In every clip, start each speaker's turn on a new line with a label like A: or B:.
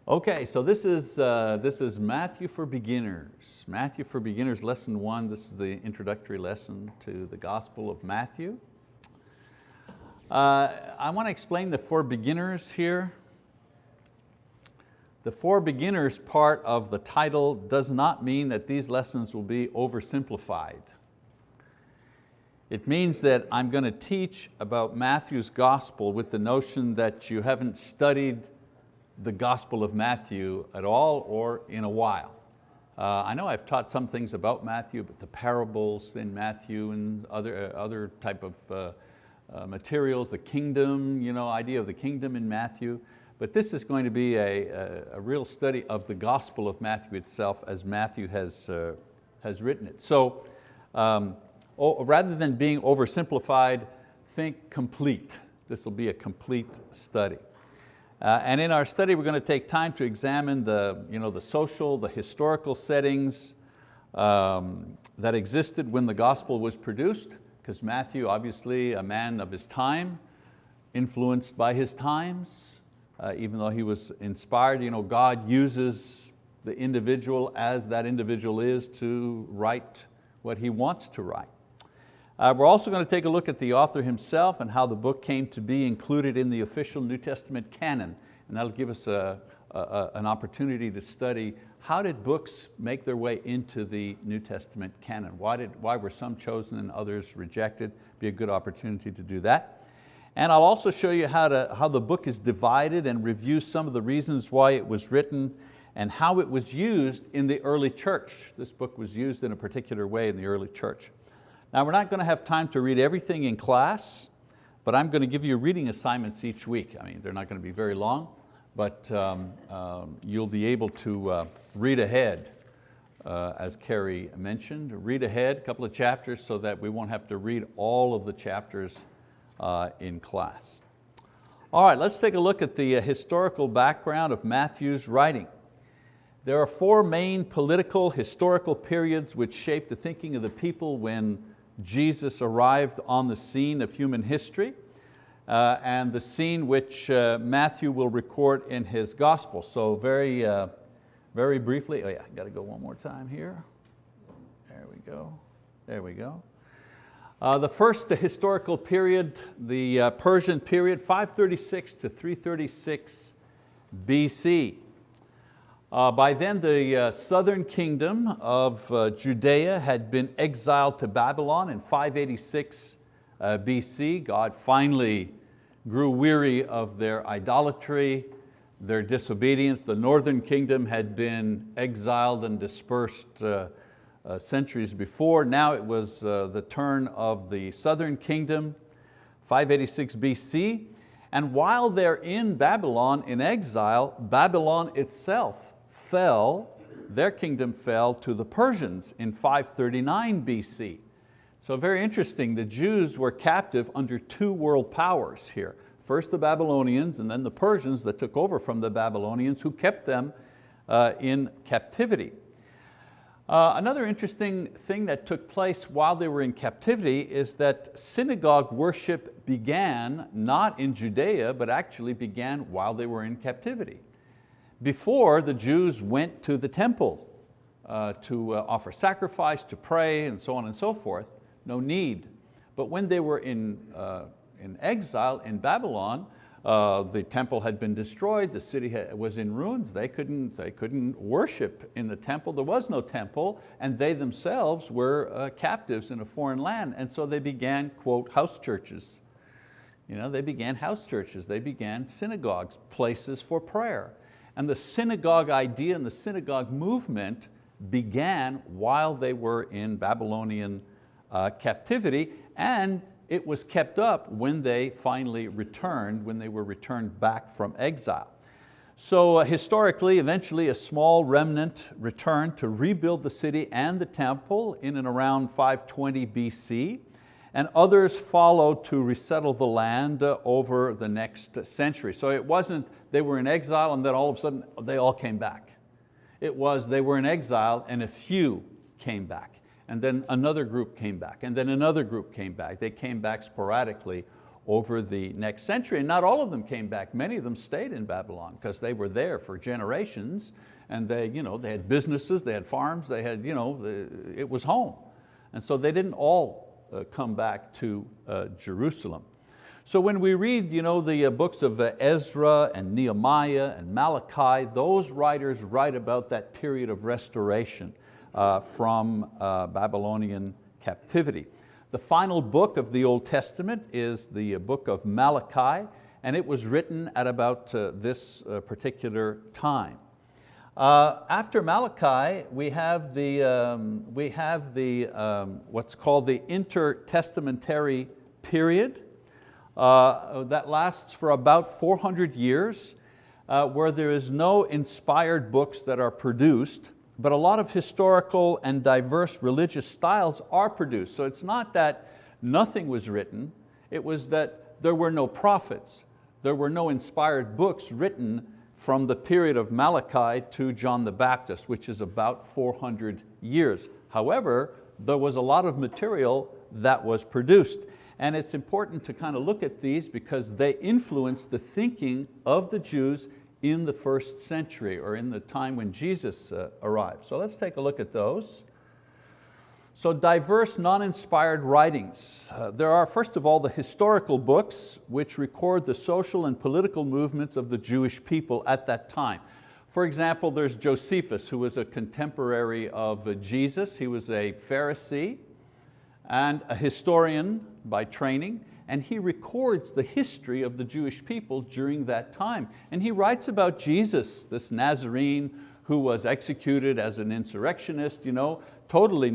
A: Okay, so this is Matthew for Beginners. Matthew for Beginners, lesson 1. This is the introductory lesson to the Gospel of Matthew. I want to explain the for beginners here. The for beginners part of the title does not mean that these lessons will be oversimplified. It means that I'm going to teach about Matthew's Gospel with the notion that you haven't studied the Gospel of Matthew at all or in a while. I know I've taught some things about Matthew, but the parables in Matthew and other type of materials, the kingdom, idea of the kingdom in Matthew. But this is going to be a real study of the Gospel of Matthew itself as Matthew has written it. So rather than being oversimplified, think complete. This will be a complete study. And in our study, we're going to take time to examine the social, the historical settings that existed when the gospel was produced, because Matthew, obviously a man of his time, influenced by his times, even though he was inspired, God uses the individual as that individual is to write what he wants to write. We're also going to take a look at the author himself and how the book came to be included in the official New Testament canon. And that'll give us an opportunity to study how did books make their way into the New Testament canon? Why were some chosen and others rejected? Be a good opportunity to do that. And I'll also show you how the book is divided and review some of the reasons why it was written and how it was used in the early church. This book was used in a particular way in the early church. Now we're not going to have time to read everything in class, but I'm going to give you reading assignments each week. They're not going to be very long, but you'll be able to read ahead, as Carrie mentioned. Read ahead a couple of chapters so that we won't have to read all of the chapters in class. All right, let's take a look at the historical background of Matthew's writing. There are 4 main political, historical periods which shaped the thinking of the people when Jesus arrived on the scene of human history, and the scene which Matthew will record in his gospel. So very briefly, I got to go one more time here. There we go. The first historical period, the Persian period, 536 to 336 BC. By then the southern kingdom of Judea had been exiled to Babylon in 586 BC. God finally grew weary of their idolatry, their disobedience. The northern kingdom had been exiled and dispersed centuries before. Now it was the turn of the southern kingdom, 586 BC. And while they're in Babylon in exile, Babylon itself their kingdom fell to the Persians in 539 BC. So very interesting, the Jews were captive under 2 world powers here. First the Babylonians and then the Persians that took over from the Babylonians who kept them in captivity. Another interesting thing that took place while they were in captivity is that synagogue worship began not in Judea, but actually began while they were in captivity. Before, the Jews went to the temple to offer sacrifice, to pray, and so on and so forth. No need. But when they were in exile in Babylon, the temple had been destroyed, the city was in ruins, they couldn't worship in the temple, there was no temple, and they themselves were captives in a foreign land, and so they began, quote, house churches. They began house churches, they began synagogues, places for prayer. And the synagogue idea and the synagogue movement began while they were in Babylonian captivity, and it was kept up when they finally returned, when they were returned back from exile. So historically, eventually a small remnant returned to rebuild the city and the temple in and around 520 BC, and others followed to resettle the land over the next century. So it wasn't they were in exile and then all of a sudden they all came back. It was they were in exile and a few came back, and then another group came back, and then another group came back. They came back sporadically over the next century. And not all of them came back. Many of them stayed in Babylon because they were there for generations, and they had businesses, they had farms, they had, it was home. And so they didn't all come back to Jerusalem. So when we read the books of Ezra and Nehemiah and Malachi, those writers write about that period of restoration from Babylonian captivity. The final book of the Old Testament is the book of Malachi, and it was written at about this particular time. After Malachi, we have what's called the intertestamentary period that lasts for about 400 years, where there is no inspired books that are produced, but a lot of historical and diverse religious styles are produced. So it's not that nothing was written, it was that there were no prophets, there were no inspired books written from the period of Malachi to John the Baptist, which is about 400 years. However, there was a lot of material that was produced. And it's important to kind of look at these because they influenced the thinking of the Jews in the first century, or in the time when Jesus arrived. So let's take a look at those. So diverse, non-inspired writings. There are, first of all, the historical books which record the social and political movements of the Jewish people at that time. For example, there's Josephus, who was a contemporary of Jesus. He was a Pharisee and a historian by training, and he records the history of the Jewish people during that time. And he writes about Jesus, this Nazarene who was executed as an insurrectionist, totally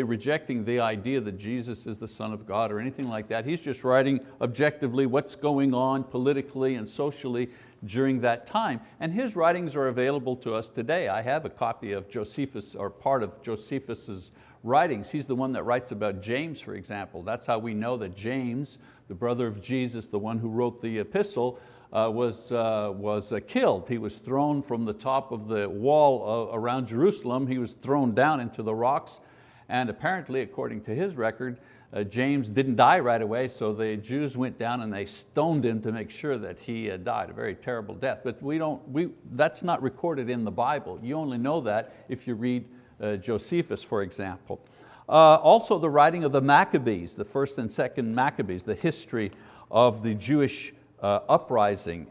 A: rejecting the idea that Jesus is the Son of God or anything like that. He's just writing objectively what's going on politically and socially during that time. And his writings are available to us today. I have a copy of Josephus, or part of Josephus's writings. He's the one that writes about James, for example. That's how we know that James, the brother of Jesus, the one who wrote the epistle, was killed. He was thrown from the top of the wall around Jerusalem. He was thrown down into the rocks, and apparently, according to his record, James didn't die right away, so the Jews went down and they stoned him to make sure that he died, a very terrible death. But that's not recorded in the Bible. You only know that if you read Josephus, for example. Also the writing of the Maccabees, the first and second Maccabees, the history of the Jewish uprising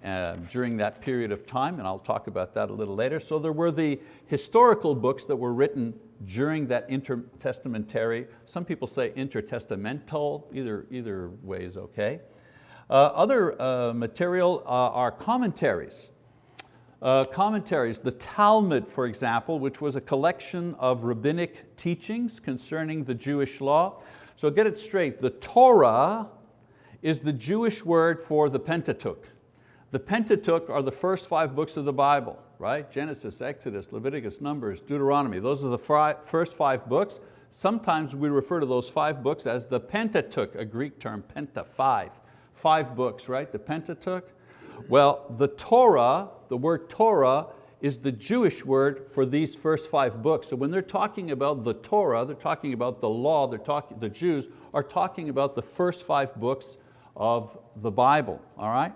A: during that period of time, and I'll talk about that a little later. So there were the historical books that were written during that intertestamentary, some people say intertestamental, either way is okay. Other material are commentaries. The Talmud, for example, which was a collection of rabbinic teachings concerning the Jewish law. So get it straight, the Torah is the Jewish word for the Pentateuch. The Pentateuch are the first 5 books of the Bible, right? Genesis, Exodus, Leviticus, Numbers, Deuteronomy. Those are the first 5 books. Sometimes we refer to those 5 books as the Pentateuch, a Greek term, penta, 5. 5 books, right, the Pentateuch? Well, the Torah, the word Torah, is the Jewish word for these first 5 books. So when they're talking about the Torah, they're talking about the law, the Jews are talking about the first 5 books of the Bible, all right?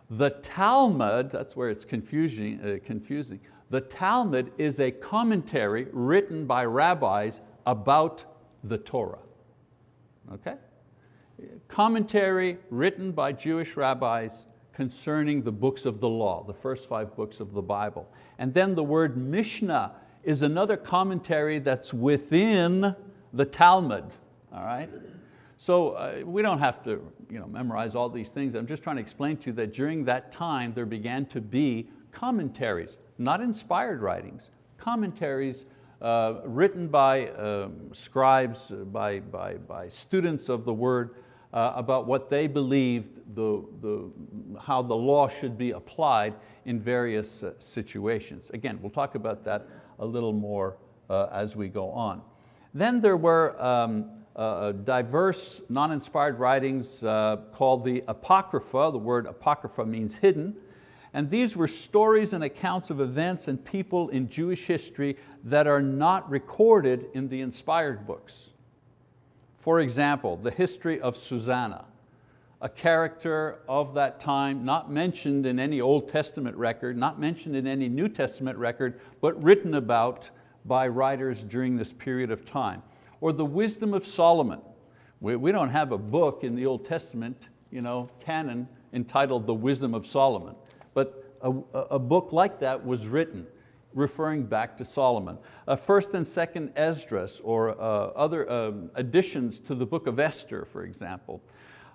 A: The Talmud, that's where it's confusing. The Talmud is a commentary written by rabbis about the Torah, okay? Commentary written by Jewish rabbis concerning the books of the law, the first 5 books of the Bible. And then the word Mishnah is another commentary that's within the Talmud, all right? So we don't have to memorize all these things. I'm just trying to explain to you that during that time there began to be commentaries, not inspired writings, commentaries written by scribes, by students of the word, about what they believed how the law should be applied in various situations. Again, we'll talk about that a little more as we go on. Then there were diverse non-inspired writings called the Apocrypha. The word Apocrypha means hidden. And these were stories and accounts of events and people in Jewish history that are not recorded in the inspired books. For example, the history of Susanna. a character of that time, not mentioned in any Old Testament record, not mentioned in any New Testament record, but written about by writers during this period of time. Or the wisdom of Solomon. We don't have a book in the Old Testament canon entitled The Wisdom of Solomon, but a book like that was written, referring back to Solomon. First and second Esdras, or other additions to the book of Esther, for example.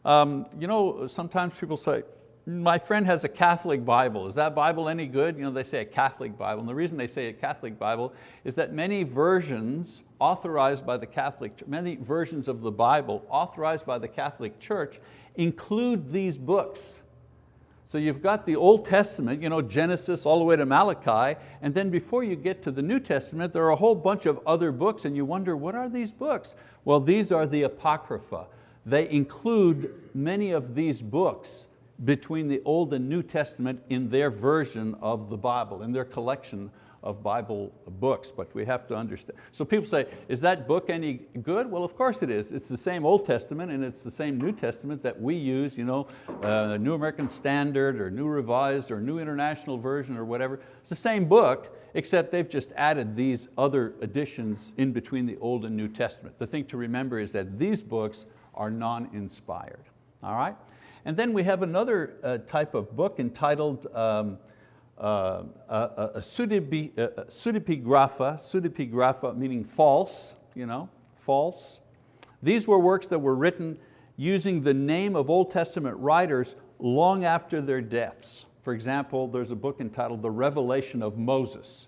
A: Sometimes people say, my friend has a Catholic Bible. Is that Bible any good? They say a Catholic Bible. And the reason they say a Catholic Bible is that many versions authorized by the Catholic, many versions of the Bible authorized by the Catholic Church include these books. So you've got the Old Testament, Genesis all the way to Malachi, and then before you get to the New Testament, there are a whole bunch of other books, and you wonder, what are these books? Well, these are the Apocrypha. They include many of these books between the Old and New Testament in their version of the Bible, in their collection of Bible books, but we have to understand. So people say, is that book any good? Well, of course it is. It's the same Old Testament and it's the same New Testament that we use, New American Standard or New Revised or New International Version or whatever. It's the same book, except they've just added these other additions in between the Old and New Testament. The thing to remember is that these books are non-inspired, all right? And then we have another type of book entitled pseudepigrapha, meaning false, false. These were works that were written using the name of Old Testament writers long after their deaths. For example, there's a book entitled The Revelation of Moses.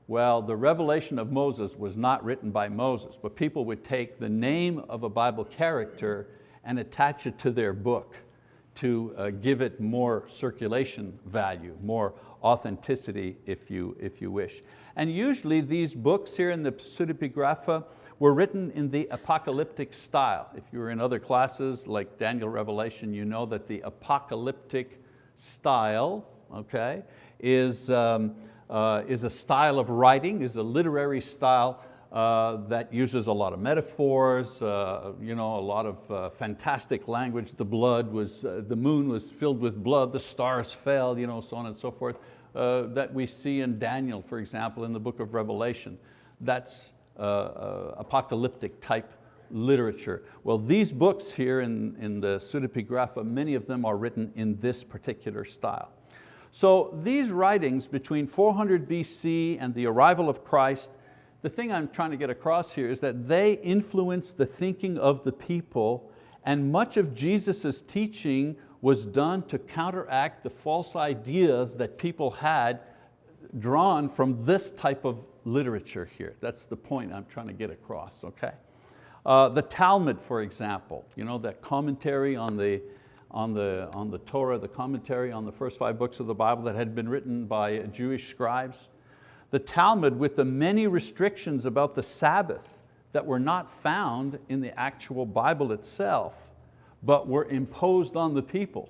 A: Well, the Revelation of Moses was not written by Moses, but people would take the name of a Bible character and attach it to their book to give it more circulation value, more authenticity if you wish. And usually these books here in the pseudepigrapha were written in the apocalyptic style. If you were in other classes like Daniel Revelation, you know that the apocalyptic style, okay, is a style of writing, is a literary style that uses a lot of metaphors, a lot of fantastic language. The moon was filled with blood, the stars fell, so on and so forth, that we see in Daniel, for example, in the book of Revelation. That's apocalyptic type literature. Well, these books here in the pseudepigrapha, many of them are written in this particular style. So these writings between 400 BC and the arrival of Christ, the thing I'm trying to get across here is that they influenced the thinking of the people, and much of Jesus' teaching was done to counteract the false ideas that people had drawn from this type of literature here. That's the point I'm trying to get across, okay? The Talmud, for example, that commentary on the Torah, the commentary on the first 5 books of the Bible that had been written by Jewish scribes. The Talmud, with the many restrictions about the Sabbath that were not found in the actual Bible itself, but were imposed on the people.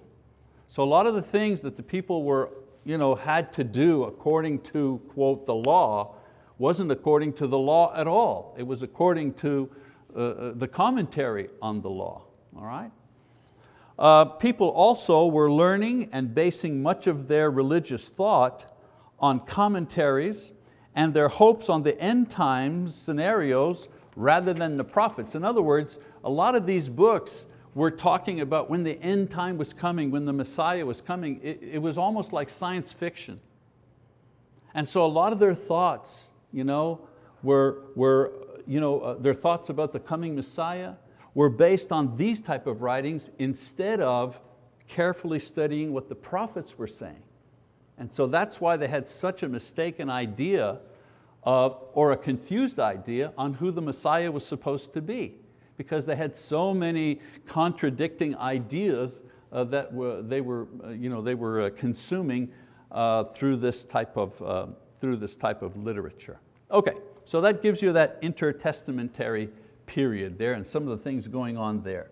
A: So a lot of the things that the people were, had to do according to, quote, the law, wasn't according to the law at all. It was according to the commentary on the law, all right? People also were learning and basing much of their religious thought on commentaries and their hopes on the end times scenarios rather than the prophets. In other words, a lot of these books were talking about when the end time was coming, when the Messiah was coming. It was almost like science fiction. And so a lot of their thoughts were their thoughts about the coming Messiah were based on these type of writings instead of carefully studying what the prophets were saying. And so that's why they had such a mistaken idea or a confused idea on who the Messiah was supposed to be, because they had so many contradicting ideas that they were consuming through this type of literature. Okay, so that gives you that intertestamentary period there and some of the things going on there.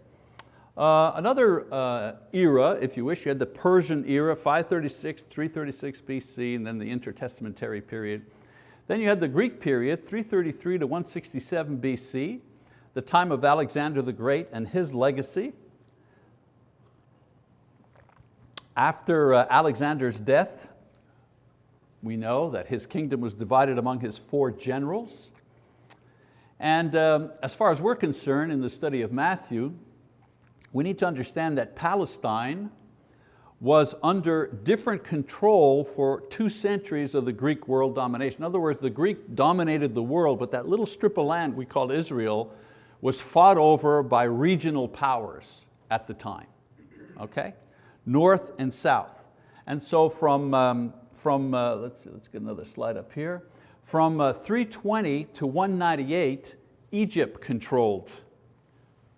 A: Another era, if you wish, you had the Persian era, 536, 336 BC, and then the intertestamentary period. Then you had the Greek period, 333 to 167 BC, the time of Alexander the Great and his legacy. After Alexander's death, we know that his kingdom was divided among his 4 generals. And as far as we're concerned in the study of Matthew, we need to understand that Palestine was under different control for 2 centuries of the Greek world domination. In other words, the Greek dominated the world, but that little strip of land we called Israel was fought over by regional powers at the time, okay? North and south. And so let's get another slide up here. From 320 to 198, Egypt controlled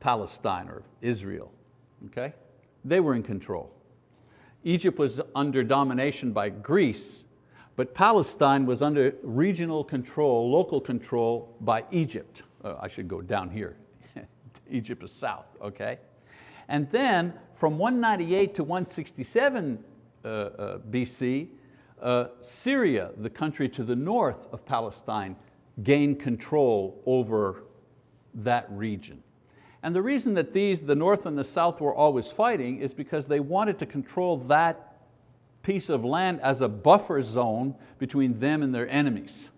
A: Palestine or Israel, okay? They were in control. Egypt was under domination by Greece, but Palestine was under regional control, local control by Egypt. I should go down here. Egypt is south, okay? And then from 198 to 167 BC, Syria, the country to the north of Palestine, gained control over that region. And the reason that the north and the south were always fighting is because they wanted to control that piece of land as a buffer zone between them and their enemies.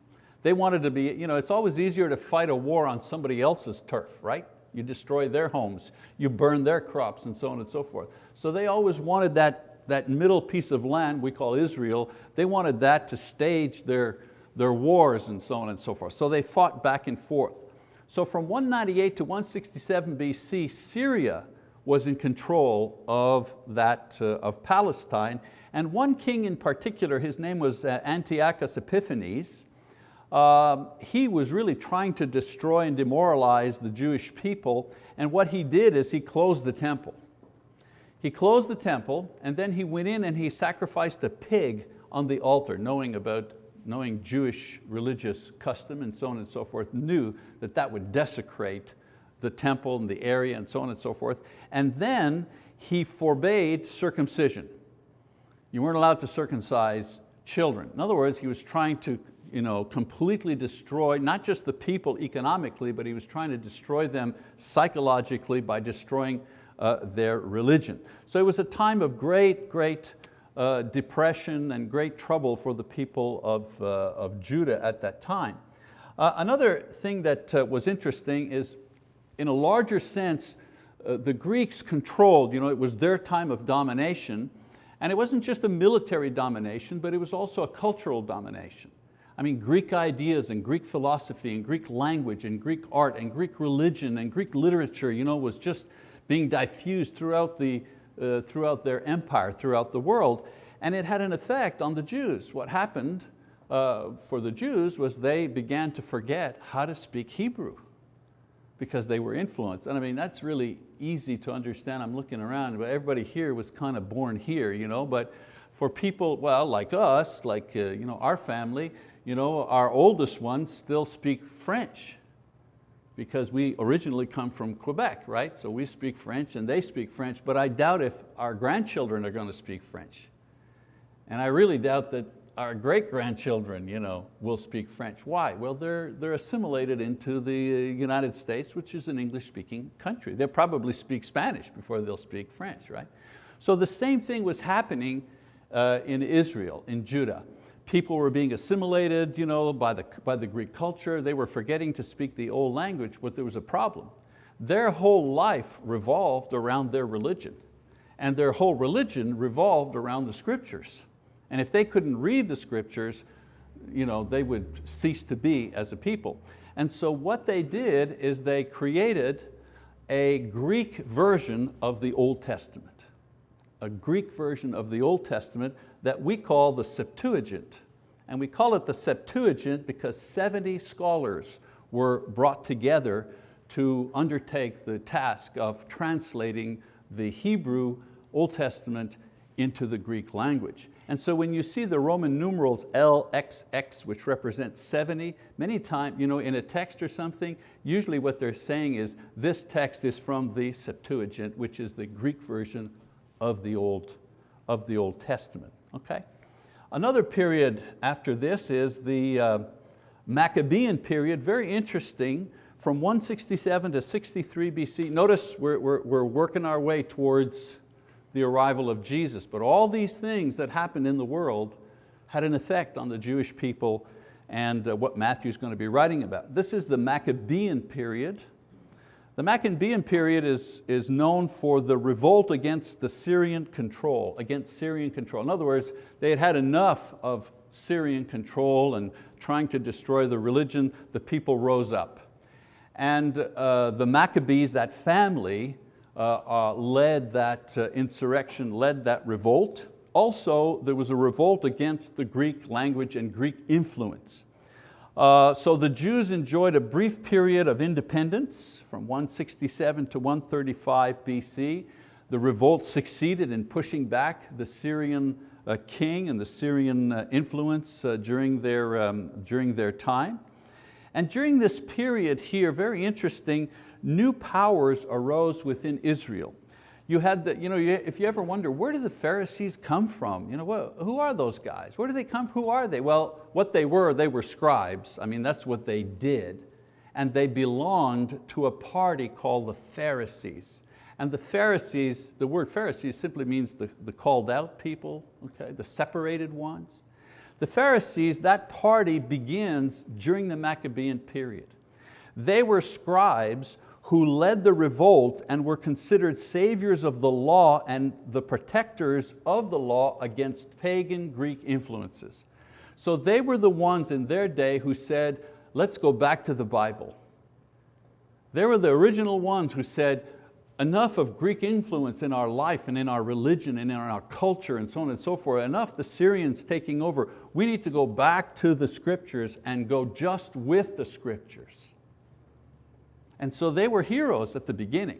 A: They wanted to be, it's always easier to fight a war on somebody else's turf, right? You destroy their homes, you burn their crops, and so on and so forth. So they always wanted that middle piece of land we call Israel, they wanted that to stage their wars and so on and so forth. So they fought back and forth. So from 198 to 167 BC, Syria was in control of Palestine. And one king in particular, his name was Antiochus Epiphanes. He was really trying to destroy and demoralize the Jewish people. And what he did is he closed the temple. He closed the temple, and then he went in and he sacrificed a pig on the altar, knowing Jewish religious custom and so on and so forth, knew that that would desecrate the temple and the area and so on and so forth. And then he forbade circumcision. You weren't allowed to circumcise children. In other words, he was trying to completely destroy not just the people economically, but he was trying to destroy them psychologically by destroying their religion. So it was a time of great depression and great trouble for the people of Judah at that time. Another thing that was interesting is, in a larger sense, the Greeks controlled, it was their time of domination, and it wasn't just a military domination, but it was also a cultural domination. I mean, Greek ideas and Greek philosophy and Greek language and Greek art and Greek religion and Greek literature was just being diffused throughout their empire, throughout the world, and it had an effect on the Jews. What happened for the Jews was they began to forget how to speak Hebrew because they were influenced. And I mean, that's really easy to understand. I'm looking around, but everybody here was kind of born here, but for people, well, like us, like our family, our oldest ones still speak French, because we originally come from Quebec, right? So we speak French and they speak French, but I doubt if our grandchildren are going to speak French. And I really doubt that our great-grandchildren will speak French. Why? Well, they're assimilated into the United States, which is an English-speaking country. They'll probably speak Spanish before they'll speak French, right? So the same thing was happening in Israel, in Judah. People were being assimilated by the Greek culture. They were forgetting to speak the old language, but there was a problem. Their whole life revolved around their religion, and their whole religion revolved around the scriptures. And if they couldn't read the scriptures, they would cease to be as a people. And so what they did is they created a Greek version of the Old Testament. A Greek version of the Old Testament that we call the Septuagint. And we call it the Septuagint because 70 scholars were brought together to undertake the task of translating the Hebrew Old Testament into the Greek language. And so when you see the Roman numerals LXX, which represent 70, many times in a text or something, usually what they're saying is this text is from the Septuagint, which is the Greek version of the Old Testament. Okay? Another period after this is the Maccabean period, very interesting, from 167 to 63 BC. Notice we're working our way towards the arrival of Jesus. But all these things that happened in the world had an effect on the Jewish people and what Matthew's going to be writing about. This is the Maccabean period. The Maccabean period is known for the revolt against the Syrian control, In other words, they had had enough of Syrian control and trying to destroy the religion. The people rose up. And the Maccabees, that family, led that insurrection, led that revolt. Also, there was a revolt against the Greek language and Greek influence. So the Jews enjoyed a brief period of independence from 167 to 135 BC. The revolt succeeded in pushing back the Syrian king and the Syrian influence during their time. And during this period here, very interesting, new powers arose within Israel. You had if you ever wonder, where did the Pharisees come from? Who are those guys? Where do they come from? Who are they? Well, what they were scribes. I mean, that's what they did. And they belonged to a party called the Pharisees. And the Pharisees, the word Pharisees simply means the called out people, okay, the separated ones. The Pharisees, that party begins during the Maccabean period. They were scribes who led the revolt and were considered saviors of the law and the protectors of the law against pagan Greek influences. So they were the ones in their day who said, let's go back to the Bible. They were the original ones who said, enough of Greek influence in our life and in our religion and in our culture and so on and so forth, enough the Syrians taking over. We need to go back to the scriptures and go just with the scriptures. And so they were heroes at the beginning.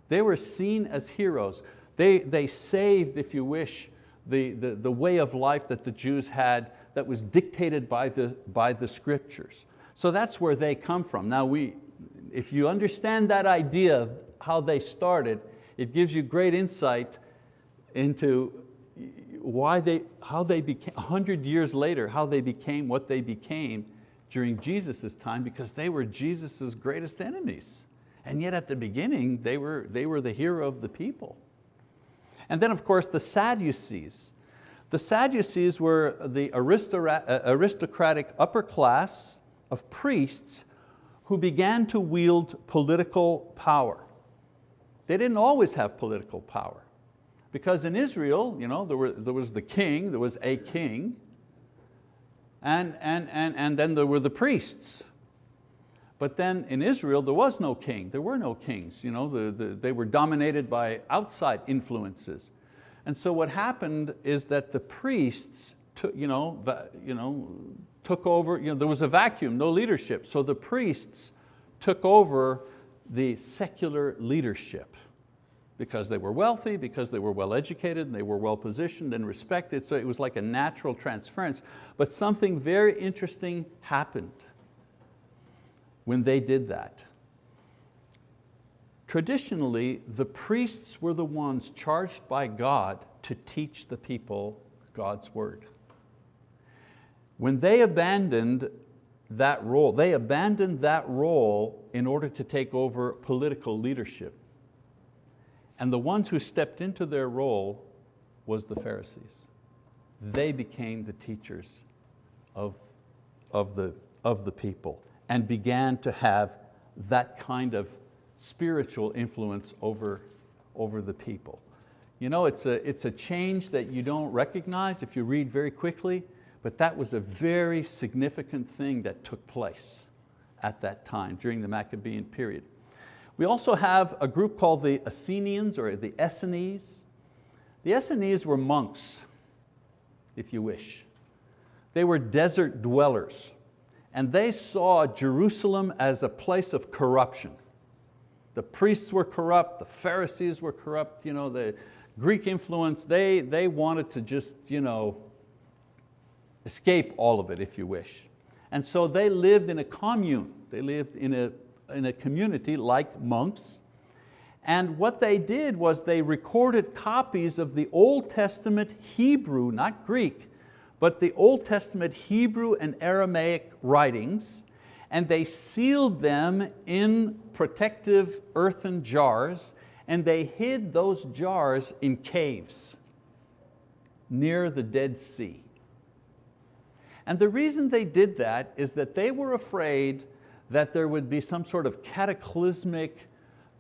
A: They were seen as heroes. They saved, if you wish, the way of life that the Jews had that was dictated by the scriptures. So that's where they come from. Now if you understand that idea of how they started, it gives you great insight into how they became, 100 years later, how they became what they became during Jesus' time, because they were Jesus' greatest enemies. And yet at the beginning, they were the hero of the people. And then of course the Sadducees. The Sadducees were the aristocratic upper class of priests who began to wield political power. They didn't always have political power, because in Israel, there was the king, there was a king, and then there were the priests. But then in Israel, there was no king, there were no kings. They were dominated by outside influences. And so what happened is that the priests took over, there was a vacuum, no leadership. So the priests took over the secular leadership because they were wealthy, because they were well educated, and they were well positioned and respected. So it was like a natural transference. But something very interesting happened when they did that. Traditionally, the priests were the ones charged by God to teach the people God's word. When they abandoned that role in order to take over political leadership. And the ones who stepped into their role was the Pharisees. They became the teachers of the people and began to have that kind of spiritual influence over the people. It's a change that you don't recognize if you read very quickly, but that was a very significant thing that took place at that time during the Maccabean period. We also have a group called the Essenes or the Essenes. The Essenes were monks, if you wish. They were desert dwellers, and they saw Jerusalem as a place of corruption. The priests were corrupt, the Pharisees were corrupt, the Greek influence, they wanted to just escape all of it, if you wish. And so they lived in a commune. They lived in a community like monks. And what they did was they recorded copies of the Old Testament Hebrew, not Greek, but the Old Testament Hebrew and Aramaic writings, and they sealed them in protective earthen jars, and they hid those jars in caves near the Dead Sea. And the reason they did that is that they were afraid that there would be some sort of cataclysmic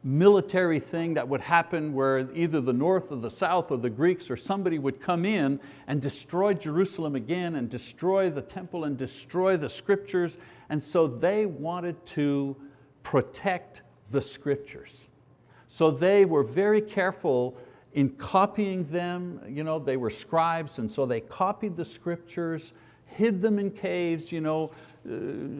A: military thing that would happen where either the north or the south or the Greeks or somebody would come in and destroy Jerusalem again and destroy the temple and destroy the scriptures. And so they wanted to protect the scriptures. So they were very careful in copying them. They were scribes, and so they copied the scriptures, hid them in caves,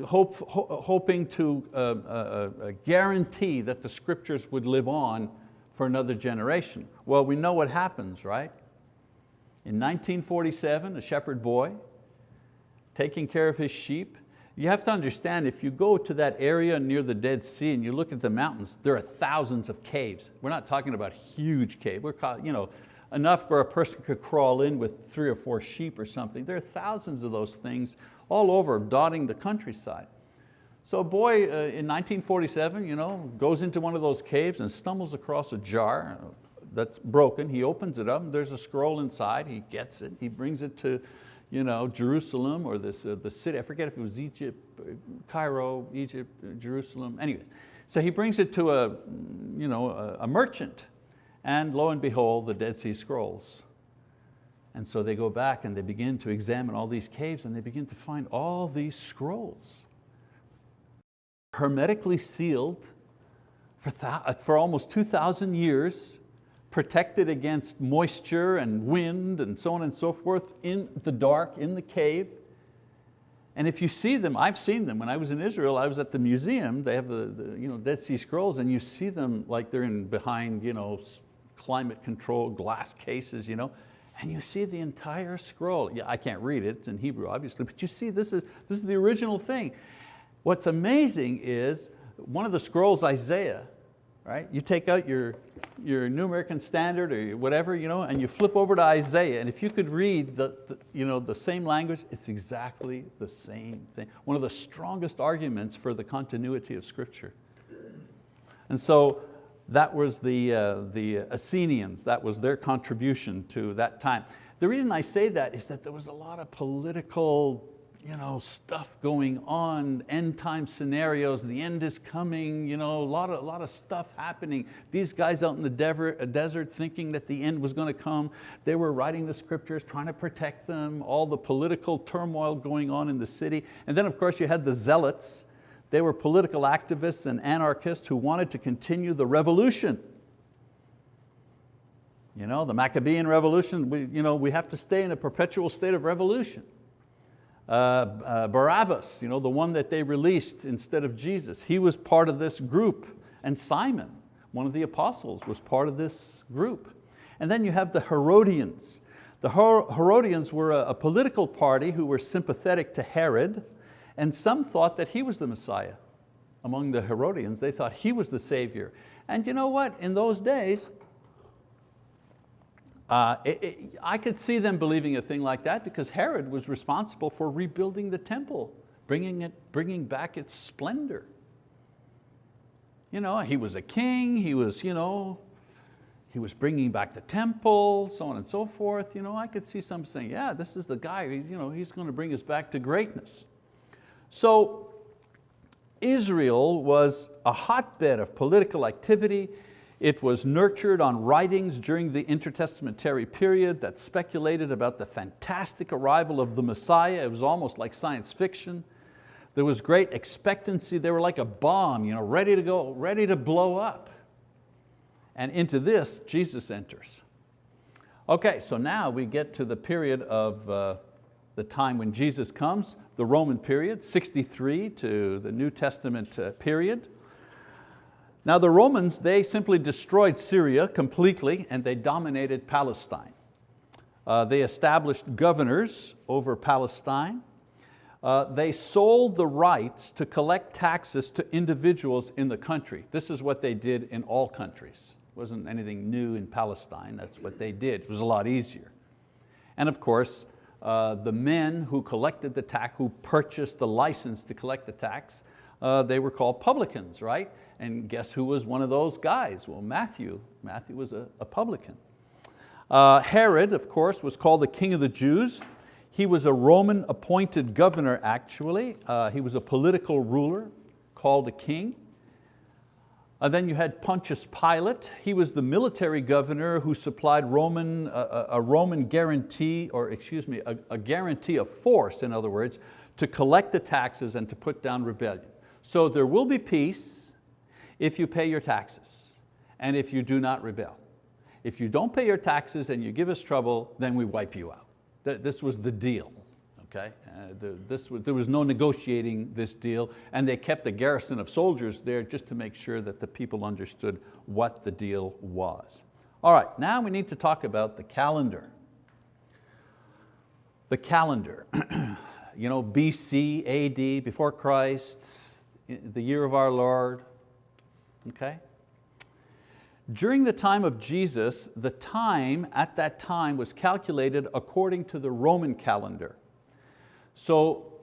A: hoping to guarantee that the scriptures would live on for another generation. Well, we know what happens, right? In 1947, a shepherd boy taking care of his sheep. You have to understand, if you go to that area near the Dead Sea and you look at the mountains, there are thousands of caves. We're not talking about huge caves. We're enough where a person could crawl in with 3 or 4 sheep or something. There are thousands of those things all over, dotting the countryside. So a boy in 1947 goes into one of those caves and stumbles across a jar that's broken. He opens it up, and there's a scroll inside. He gets it, he brings it to Jerusalem or the city. I forget if it was Egypt, Cairo, Egypt, Jerusalem, anyway. So he brings it to a merchant, and lo and behold, the Dead Sea Scrolls. And so they go back and they begin to examine all these caves, and they begin to find all these scrolls, hermetically sealed for almost 2,000 years, protected against moisture and wind and so on and so forth, in the dark, in the cave. And if you see them, I've seen them. When I was in Israel, I was at the museum. They have the Dead Sea Scrolls, and you see them like they're behind climate control glass cases, and you see the entire scroll. Yeah, I can't read it, it's in Hebrew obviously, but you see this is the original thing. What's amazing is one of the scrolls, Isaiah, right? You take out your New American Standard or whatever, and you flip over to Isaiah, and if you could read the same language, it's exactly the same thing. One of the strongest arguments for the continuity of Scripture. And so that was the Essenians, that was their contribution to that time. The reason I say that is that there was a lot of political stuff going on, end time scenarios, the end is coming, a lot of stuff happening. These guys out in the desert thinking that the end was going to come, they were writing the scriptures, trying to protect them, all the political turmoil going on in the city. And then of course you had the zealots. They were political activists and anarchists who wanted to continue the revolution. The Maccabean revolution, we have to stay in a perpetual state of revolution. Barabbas, the one that they released instead of Jesus, he was part of this group. And Simon, one of the apostles, was part of this group. And then you have the Herodians. The Herodians were a political party who were sympathetic to Herod, and some thought that he was the Messiah. Among the Herodians, they thought he was the Savior. And you know what? In those days, I could see them believing a thing like that because Herod was responsible for rebuilding the temple, bringing back its splendor. He was a king, he was bringing back the temple, so on and so forth. I could see some saying, yeah, this is the guy, he's going to bring us back to greatness. So Israel was a hotbed of political activity. It was nurtured on writings during the intertestamentary period that speculated about the fantastic arrival of the Messiah. It was almost like science fiction. There was great expectancy. They were like a bomb, ready to go, ready to blow up. And into this, Jesus enters. Okay, so now we get to the period of the time when Jesus comes, the Roman period, 63 to the New Testament period. Now the Romans, they simply destroyed Syria completely and they dominated Palestine. They established governors over Palestine. They sold the rights to collect taxes to individuals in the country. This is what they did in all countries. It wasn't anything new in Palestine, that's what they did. It was a lot easier. And of course, the men who collected the tax, who purchased the license to collect the tax, they were called publicans, right? And guess who was one of those guys? Well, Matthew. Matthew was a publican. Herod, of course, was called the king of the Jews. He was a Roman appointed governor, actually. He was a political ruler called a king. Then you had Pontius Pilate. He was the military governor who supplied a Roman guarantee, or excuse me, a guarantee of force, in other words, to collect the taxes and to put down rebellion. So there will be peace if you pay your taxes and if you do not rebel. If you don't pay your taxes and you give us trouble, then we wipe you out. This was the deal. Okay? There was no negotiating this deal, and they kept a garrison of soldiers there just to make sure that the people understood what the deal was. All right, now we need to talk about the calendar. The calendar, BC, AD, before Christ, the year of our Lord, okay? During the time of Jesus, the time at that time was calculated according to the Roman calendar. So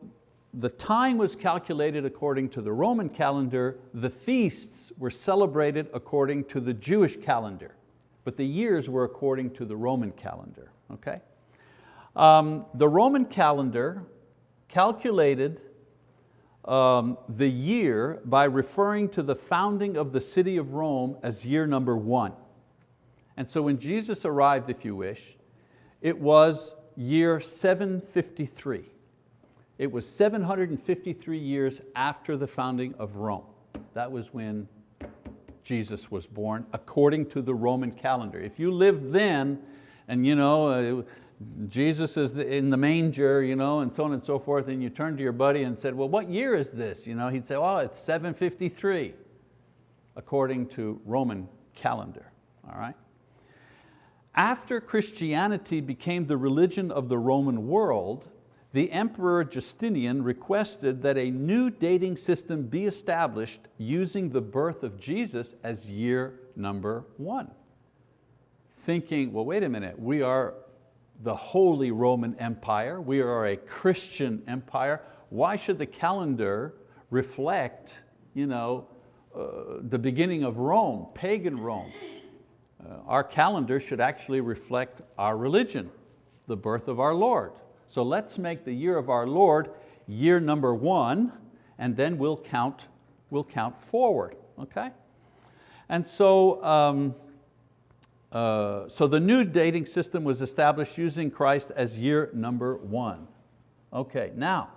A: the time was calculated according to the Roman calendar, the feasts were celebrated according to the Jewish calendar, but the years were according to the Roman calendar, okay? The Roman calendar calculated the year by referring to the founding of the city of Rome as year number 1. And so when Jesus arrived, if you wish, it was year 753. It was 753 years after the founding of Rome. That was when Jesus was born, according to the Roman calendar. If you lived then, and Jesus is in the manger, and so on and so forth, and you turned to your buddy and said, well, what year is this? He'd say, oh, it's 753, according to Roman calendar, all right? After Christianity became the religion of the Roman world, the Emperor Justinian requested that a new dating system be established using the birth of Jesus as year number 1. Thinking, well, wait a minute, we are the Holy Roman Empire, we are a Christian empire, why should the calendar reflect the beginning of Rome, pagan Rome? Our calendar should actually reflect our religion, the birth of our Lord. So let's make the year of our Lord year number 1, and then we'll count forward, okay? And so the new dating system was established using Christ as year number 1. Okay, now,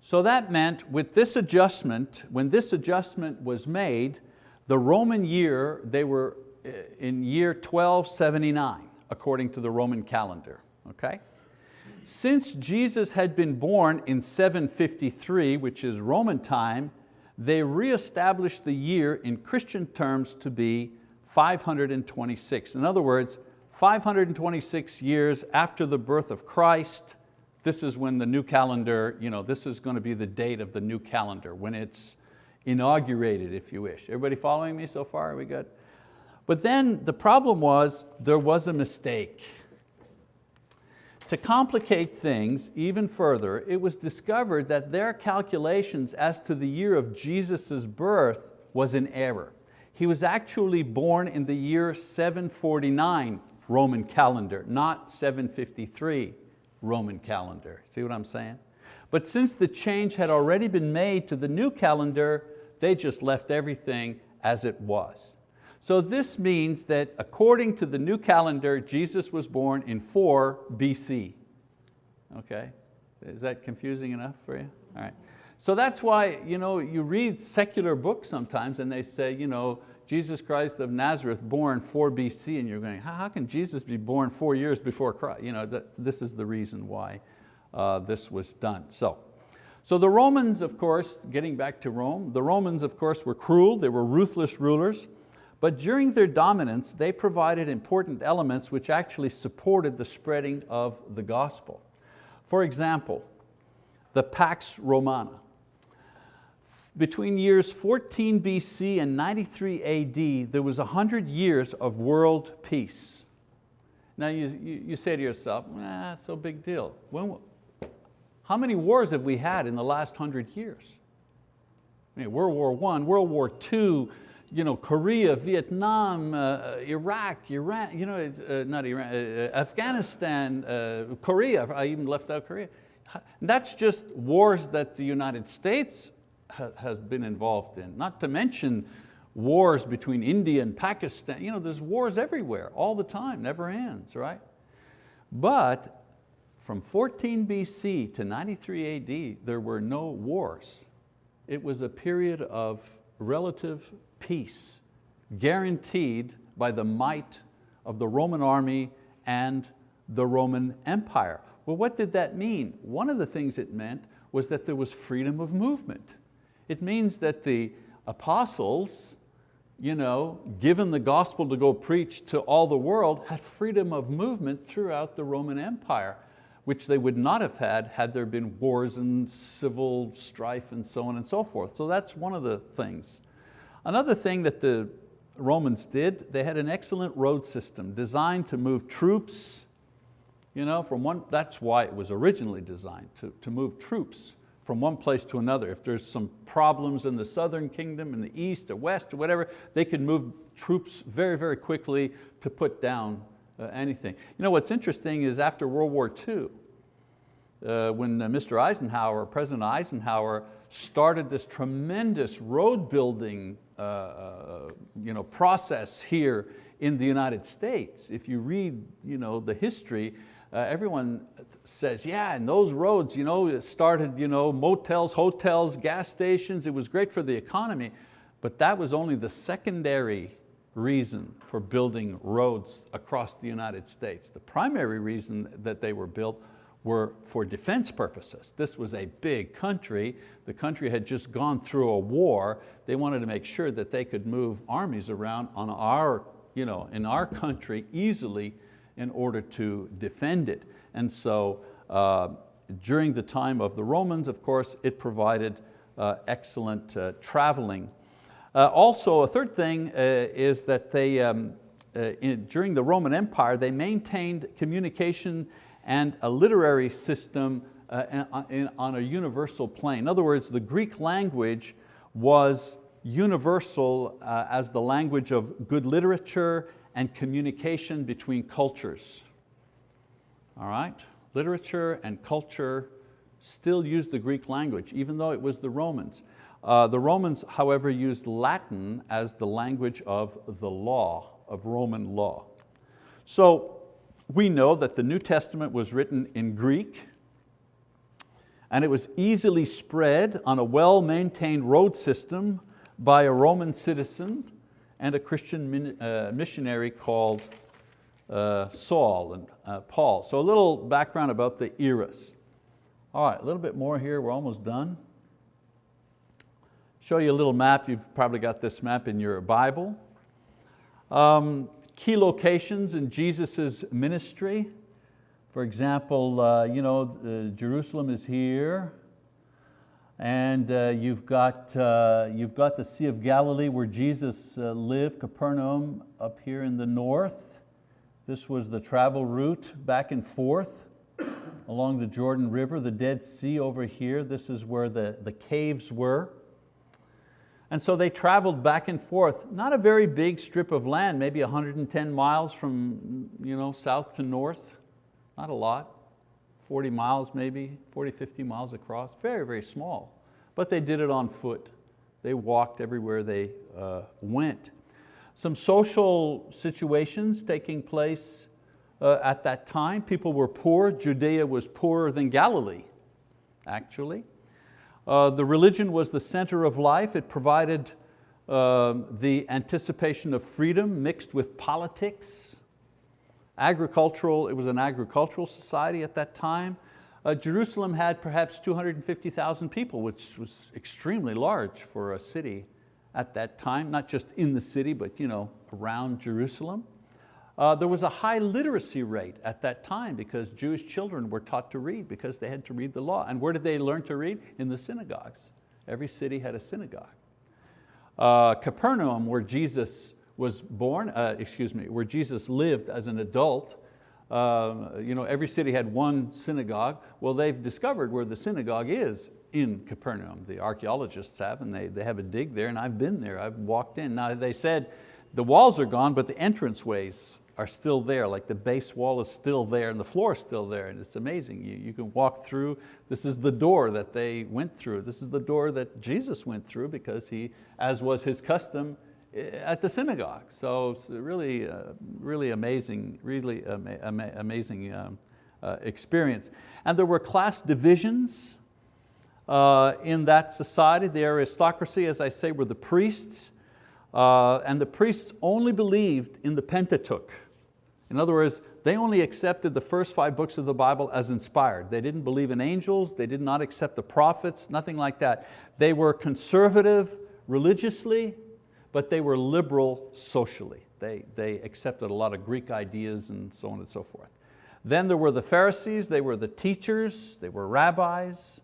A: so that meant with this adjustment, when this adjustment was made, the Roman year, they were in year 1279, according to the Roman calendar, okay? Since Jesus had been born in 753, which is Roman time, they reestablished the year in Christian terms to be 526. In other words, 526 years after the birth of Christ, this is when the new calendar, this is going to be the date of the new calendar, when it's inaugurated, if you wish. Everybody following me so far? Are we good? But then the problem was, there was a mistake. To complicate things even further, it was discovered that their calculations as to the year of Jesus' birth was in error. He was actually born in the year 749 Roman calendar, not 753 Roman calendar. See what I'm saying? But since the change had already been made to the new calendar, they just left everything as it was. So this means that according to the new calendar, Jesus was born in 4 BC. Okay, is that confusing enough for you? All right. So that's why you read secular books sometimes and they say, Jesus Christ of Nazareth born 4 BC, and you're going, how can Jesus be born 4 years before Christ? This is the reason why this was done. So the Romans, of course, getting back to Rome, the Romans, of course, were cruel, they were ruthless rulers. But during their dominance, they provided important elements which actually supported the spreading of the gospel. For example, the Pax Romana. Between years 14 BC and 93 AD, there was 100 years of world peace. Now you say to yourself, it's no big deal. How many wars have we had in the last 100 years? I mean, World War I, World War II, Korea, Vietnam, Iraq, Iran, not Iran, Afghanistan, Korea, I even left out Korea. That's just wars that the United States has been involved in, not to mention wars between India and Pakistan. There's wars everywhere, all the time, never ends, right? But from 14 BC to 93 AD, there were no wars. It was a period of relative peace, guaranteed by the might of the Roman army and the Roman Empire. Well, what did that mean? One of the things it meant was that there was freedom of movement. It means that the apostles, given the gospel to go preach to all the world, had freedom of movement throughout the Roman Empire, which they would not have had there been wars and civil strife and so on and so forth. So that's one of the things. Another thing that the Romans did, they had an excellent road system designed to move troops, that's why it was originally designed, to move troops from one place to another. If there's some problems in the southern kingdom, in the east or west or whatever, they could move troops very, very quickly to put down anything. What's interesting is after World War II, when Mr. Eisenhower, President Eisenhower, started this tremendous road building process here in the United States. If you read the history, everyone says, yeah, and those roads, it started motels, hotels, gas stations. It was great for the economy, but that was only the secondary reason for building roads across the United States. The primary reason that they were built were for defense purposes. This was a big country. The country had just gone through a war. They wanted to make sure that they could move armies around on in our country easily in order to defend it. And so during the time of the Romans, of course, it provided excellent traveling. Also, a third thing is that they, during the Roman Empire, they maintained communication and a literary system on a universal plane. In other words, the Greek language was universal as the language of good literature and communication between cultures. All right, literature and culture still used the Greek language, even though it was the Romans. The Romans, however, used Latin as the language of the law, of Roman law. So we know that the New Testament was written in Greek, and it was easily spread on a well-maintained road system by a Roman citizen and a Christian missionary called Saul and Paul. So a little background about the eras. All right, a little bit more here, we're almost done. Show you a little map. You've probably got this map in your Bible. Key locations in Jesus' ministry. For example, Jerusalem is here, and you've got the Sea of Galilee where Jesus lived, Capernaum up here in the north. This was the travel route back and forth along the Jordan River, the Dead Sea over here. This is where the caves were. And so they traveled back and forth, not a very big strip of land, maybe 110 miles from south to north, not a lot, 40 miles maybe, 40, 50 miles across, very, very small. But they did it on foot. They walked everywhere they went. Some social situations taking place at that time. People were poor. Judea was poorer than Galilee, actually. The religion was the center of life. It provided the anticipation of freedom mixed with politics. It was an agricultural society at that time. Jerusalem had perhaps 250,000 people, which was extremely large for a city at that time, not just in the city, but around Jerusalem. There was a high literacy rate at that time because Jewish children were taught to read because they had to read the law. And where did they learn to read? In the synagogues. Every city had a synagogue. Capernaum, where Jesus was born, where Jesus lived as an adult, Every city had one synagogue. Well, they've discovered where the synagogue is in Capernaum. The archaeologists have, and they have a dig there, and I've been there, I've walked in. Now they said the walls are gone, but the entranceways are still there, like the base wall is still there and the floor is still there, and it's amazing. You can walk through. This is the door that they went through. This is the door that Jesus went through because he, as was his custom, at the synagogue. So it's really, really amazing, amazing experience. And there were class divisions in that society. The aristocracy, as I say, were the priests, and the priests only believed in the Pentateuch. In other words, they only accepted the first 5 books of the Bible as inspired. They didn't believe in angels, they did not accept the prophets, nothing like that. They were conservative religiously, but they were liberal socially. They accepted a lot of Greek ideas and so on and so forth. Then there were the Pharisees, they were the teachers, they were rabbis.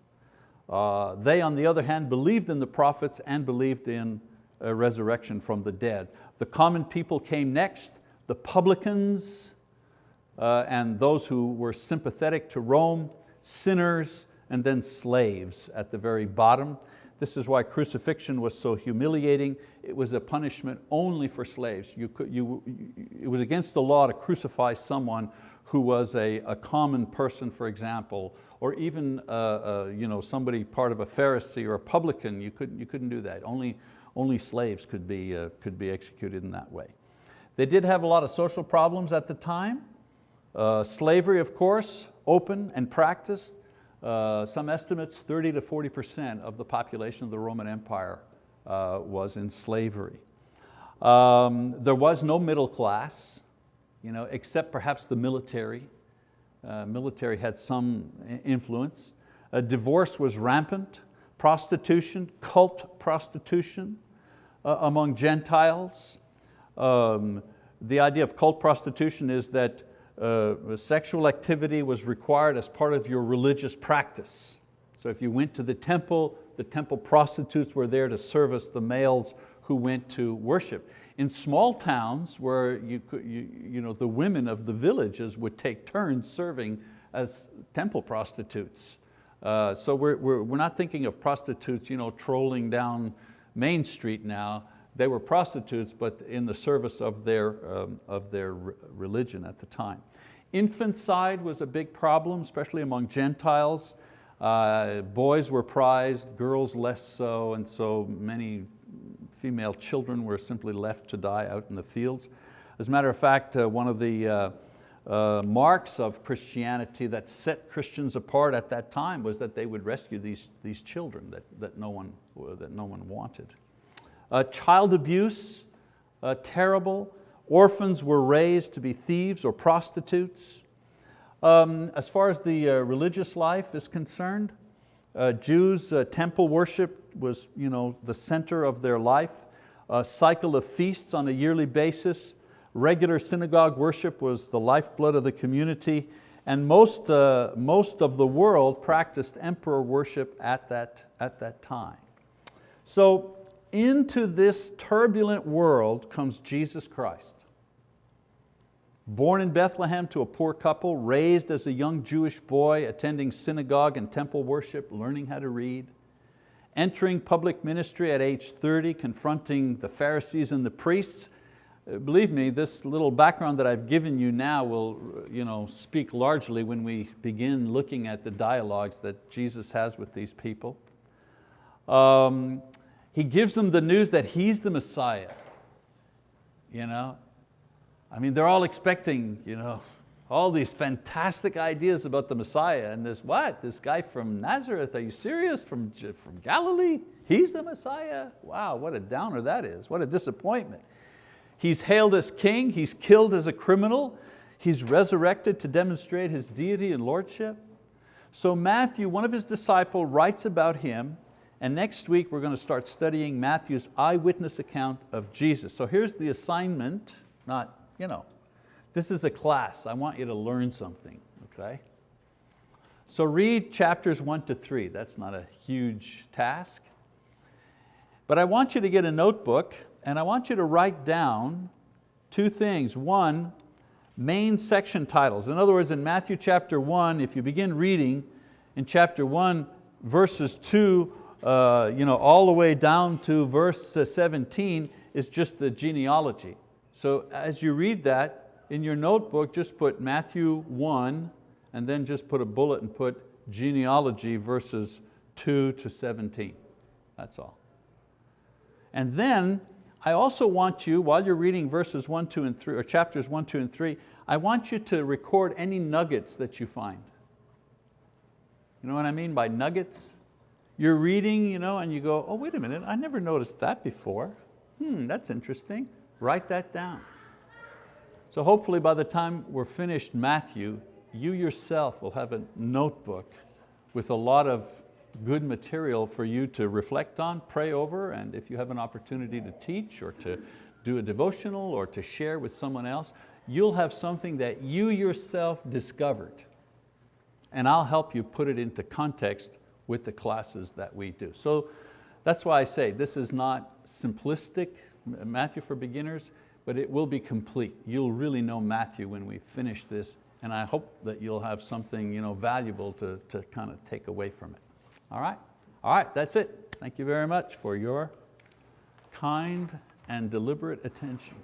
A: They, on the other hand, believed in the prophets and believed in a resurrection from the dead. The common people came next, the publicans and those who were sympathetic to Rome, sinners, and then slaves at the very bottom. This is why crucifixion was so humiliating. It was a punishment only for slaves. It was against the law to crucify someone who was a common person, for example, or even somebody part of a Pharisee or a publican. You couldn't do that. Only slaves could be executed in that way. They did have a lot of social problems at the time. Slavery, of course, open and practiced. Some estimates, 30 to 40% of the population of the Roman Empire was in slavery. There was no middle class, except perhaps the military. Military had some influence. Divorce was rampant. Prostitution, cult prostitution among Gentiles. The idea of cult prostitution is that sexual activity was required as part of your religious practice. So if you went to the temple prostitutes were there to service the males who went to worship. In small towns where the women of the villages would take turns serving as temple prostitutes. So we're not thinking of prostitutes trolling down Main Street now. They were prostitutes, but in the service of their religion at the time. Infanticide was a big problem, especially among Gentiles. Boys were prized, girls less so, and so many female children were simply left to die out in the fields. As a matter of fact, one of the marks of Christianity that set Christians apart at that time was that they would rescue these children that no one wanted. Child abuse, terrible. Orphans were raised to be thieves or prostitutes. As far as the religious life is concerned, Jews' temple worship was the center of their life. A cycle of feasts on a yearly basis. Regular synagogue worship was the lifeblood of the community, and most of the world practiced emperor worship at that time. So into this turbulent world comes Jesus Christ. Born in Bethlehem to a poor couple, raised as a young Jewish boy, attending synagogue and temple worship, learning how to read, entering public ministry at age 30, confronting the Pharisees and the priests. Believe me, this little background that I've given you now will speak largely when we begin looking at the dialogues that Jesus has with these people. He gives them the news that He's the Messiah. They're all expecting all these fantastic ideas about the Messiah, and this guy from Nazareth, are you serious? From Galilee? He's the Messiah? Wow, what a downer that is, what a disappointment. He's hailed as king, He's killed as a criminal, He's resurrected to demonstrate His deity and lordship. So Matthew, one of His disciples, writes about Him, and next week we're going to start studying Matthew's eyewitness account of Jesus. So here's the assignment, this is a class, I want you to learn something, okay? So read chapters 1 to 3, that's not a huge task. But I want you to get a notebook and I want you to write down two things. One, main section titles. In other words, in Matthew chapter 1, if you begin reading in chapter 1, verses 2 all the way down to verse 17 is just the genealogy. So as you read that, in your notebook, just put Matthew 1 and then just put a bullet and put genealogy verses 2 to 17. That's all. And then I also want you, while you're reading verses 1, 2, and 3, or chapters 1, 2, and 3, I want you to record any nuggets that you find. You know what I mean by nuggets? You're reading, and you go, oh, wait a minute, I never noticed that before. That's interesting. Write that down. So hopefully by the time we're finished Matthew, you yourself will have a notebook with a lot of good material for you to reflect on, pray over, and if you have an opportunity to teach or to do a devotional or to share with someone else, you'll have something that you yourself discovered. And I'll help you put it into context with the classes that we do. So that's why I say this is not simplistic Matthew for beginners, but it will be complete. You'll really know Matthew when we finish this, and I hope that you'll have something valuable to kind of take away from it. All right, that's it. Thank you very much for your kind and deliberate attention.